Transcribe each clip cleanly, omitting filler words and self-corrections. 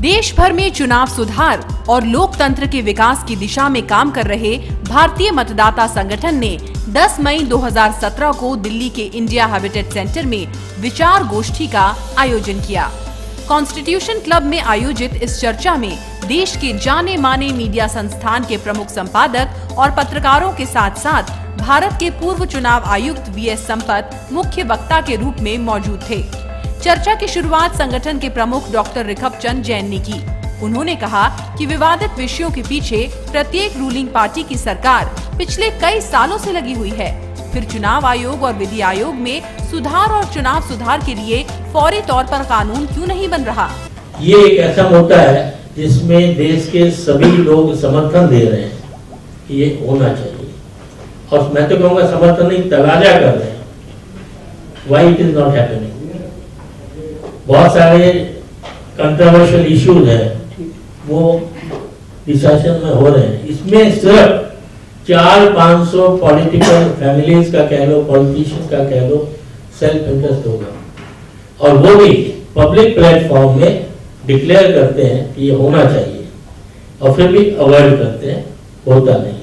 देश भर में चुनाव सुधार और लोकतंत्र के विकास की दिशा में काम कर रहे भारतीय मतदाता संगठन ने 10 मई 2017 को दिल्ली के इंडिया हैबिटेट सेंटर में विचार गोष्ठी का आयोजन किया। कॉन्स्टिट्यूशन क्लब में आयोजित इस चर्चा में देश के जाने माने मीडिया संस्थान के प्रमुख संपादक और पत्रकारों के साथ साथ भारत के पूर्व चुनाव आयुक्त वीएस संपत मुख्य वक्ता के रूप में मौजूद थे। चर्चा की शुरुआत संगठन के प्रमुख डॉक्टर रिखपचंद जैन ने की। उन्होंने कहा कि विवादित विषयों के पीछे प्रत्येक रूलिंग पार्टी की सरकार पिछले कई सालों से लगी हुई है। फिर चुनाव आयोग और विधि आयोग में सुधार और चुनाव सुधार के लिए फौरी तौर पर कानून क्यों नहीं बन रहा। ये एक ऐसा मुद्दा है जिसमें देश के सभी लोग समर्थन दे रहे हैं कि ये होना चाहिए, और मैं तो कहूँगा समर्थन नहीं, तगाजा कर रहे हैं। Why it is not happening. बहुत सारे कंट्रोवर्शियल इश्यूज हैं, वो डिस्कशन में हो रहे हैं। इसमें सिर्फ 400-500 पॉलिटिकल फैमिलीज का कह लो, पॉलिटिशियन का कह लो, सेल्फ इंटरेस्ट होगा, और वो भी पब्लिक प्लेटफॉर्म में डिक्लेयर करते हैं कि ये होना चाहिए, और फिर भी अवॉइड करते हैं, होता नहीं।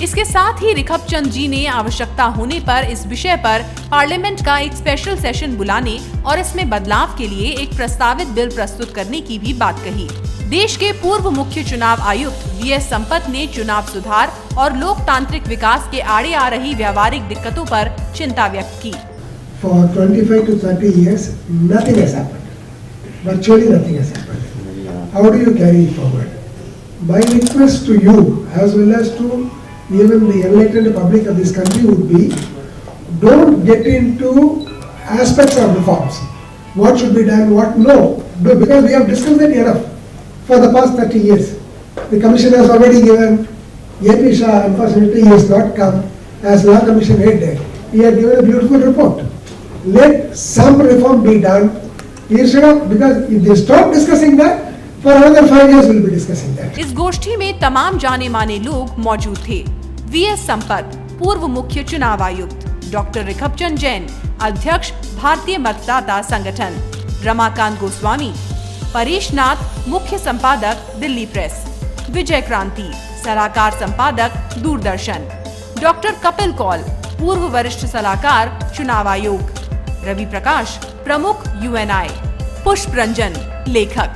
इसके साथ ही रिखपचंद जी ने आवश्यकता होने पर इस विषय पर पार्लियामेंट का एक स्पेशल सेशन बुलाने और इसमें बदलाव के लिए एक प्रस्तावित बिल प्रस्तुत करने की भी बात कही। देश के पूर्व मुख्य चुनाव आयुक्त वीएस संपत ने चुनाव सुधार और लोकतांत्रिक विकास के आड़े आ रही व्यावहारिक दिक्कतों पर चिंता व्यक्त की। For 25 to 30 years, nothing has happened. Virtually nothing has happened. How do you carry it forward? My request to you, as well as to even the elected public of this country, would be, don't get into aspects of reforms. What should be done, what no. Because we have discussed it enough for the past 30 years. The commission has already given, A.P. Shah, unfortunately, he has not come as law commission head there. He has given a beautiful report. Let some reform be done. Instead of, because if they stop discussing that, for another 5 years we'll be discussing that. इस गोष्ठी में तमाम जाने माने लोग मौजूद थे। VS Sampat, पूर्व मुख्य चुनाव आयुक्त, डॉक्टर रिखपचंद जैन, अध्यक्ष भारतीय मतदाता संगठन, रमाकांत गोस्वामी, परेश नाथ, मुख्य संपादक दिल्ली प्रेस, विजय क्रांति, सलाहकार संपादक दूरदर्शन, डॉक्टर कपिल कौल, पूर्व वरिष्ठ सलाहकार चुनाव आयोग, रवि प्रकाश, प्रमुख यूएनआई, पुष्प रंजन, लेखक,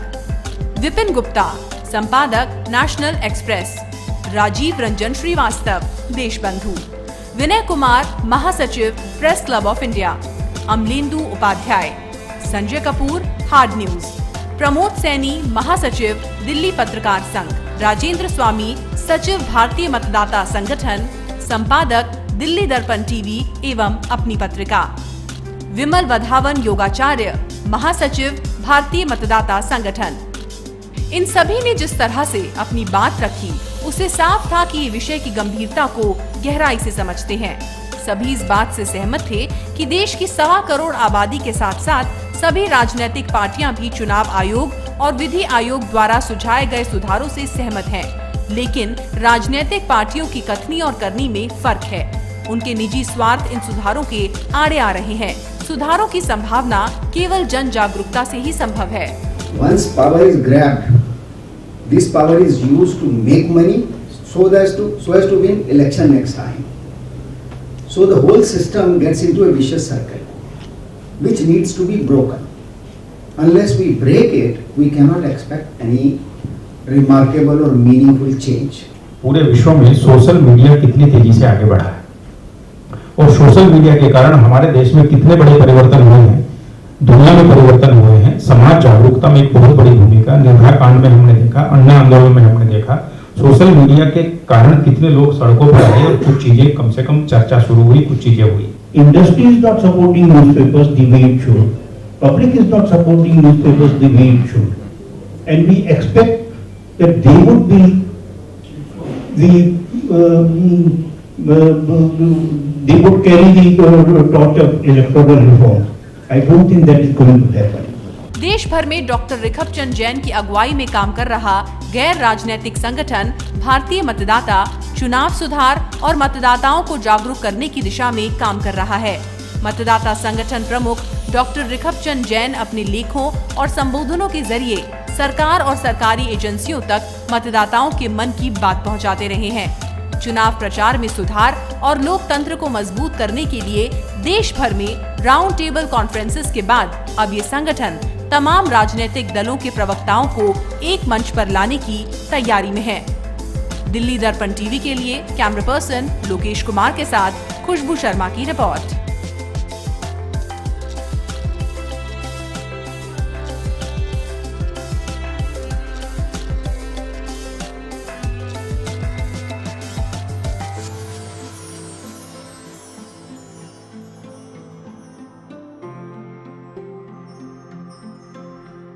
विपिन गुप्ता, संपादक नेशनल एक्सप्रेस, राजीव रंजन श्रीवास्तव, देशबंधु, विनय कुमार, महासचिव press club of India, Amalendu Upadhyay, Sanjay Kapoor, Hard News, Pramod Saini, महासचिव दिल्ली पत्रकार संघ, राजेंद्र स्वामी, सचिव भारतीय मतदाता संगठन, संपादक दिल्ली दर्पण टीवी एवं अपनी पत्रिका, विमल वधावन योगाचार्य, महासचिव भारतीय मतदाता संगठन। इन सभी ने जिस तरह से अपनी बात रखी, उससे साफ था कि ये विषय की गंभीरता को गहराई से समझते हैं। सभी इस बात से सहमत थे कि देश की 1.25 करोड़ आबादी के साथ साथ सभी राजनीतिक पार्टियां भी चुनाव आयोग और विधि आयोग द्वारा सुझाए गए सुधारों से सहमत हैं। लेकिन राजनीतिक पार्टियों की कथनी और करनी में फर्क है। उनके निजी स्वार्थ इन सुधारों के आड़े आ रहे हैं। सुधारों की संभावना केवल जन जागरूकता से ही संभव है। Once power is grabbed, this power is used to make money so as to win election next time. So the whole system gets into a vicious circle, which needs to be broken. Unless we break it, we cannot expect any remarkable or meaningful change. पूरे विश्व में social media कितनी तेजी से आगे बढ़ा है, और सोशल मीडिया के कारण हमारे देश में कितने बड़े परिवर्तन हुए हैं, दुनिया में परिवर्तन हुए हैं। समाज जागरूकता में एक बहुत बड़ी भूमिका निर्भया कांड में हमने देखा, अन्ना आंदोलन में हमने देखा। सोशल मीडिया के कारण कितने लोग सड़कों पर आए और कुछ चीजें कम से कम चर्चा शुरू हुई, कुछ चीजें हुई। Industry is not supporting newspapers the way it should. Public is not supporting newspapers the way it should. And we expect that they would be they would carry the torch of electoral reform. I don't think that is going to happen. देश भर में doctor रिखपचंद Jain की अगुवाई में काम कर रहा गैर राजनीतिक संगठन भारतीय मतदाता चुनाव सुधार और मतदाताओं को जागरूक करने की दिशा में काम कर रहा है। मतदाता संगठन प्रमुख डॉक्टर रिखपचंद जैन अपने लेखों और संबोधनों के जरिए सरकार और सरकारी एजेंसियों तक मतदाताओं के मन की बात पहुंचाते रहे हैं। चुनाव प्रचार में सुधार और लोकतंत्र को मजबूत करने के लिए देश भर में राउंड टेबल कॉन्फ्रेंसेस के बाद अब ये संगठन तमाम राजनीतिक दलों के प्रवक्ताओं को एक मंच पर लाने की तैयारी में है। दिल्ली दर्पण टीवी के लिए कैमरा पर्सन लोकेश कुमार के साथ खुशबू शर्मा की रिपोर्ट।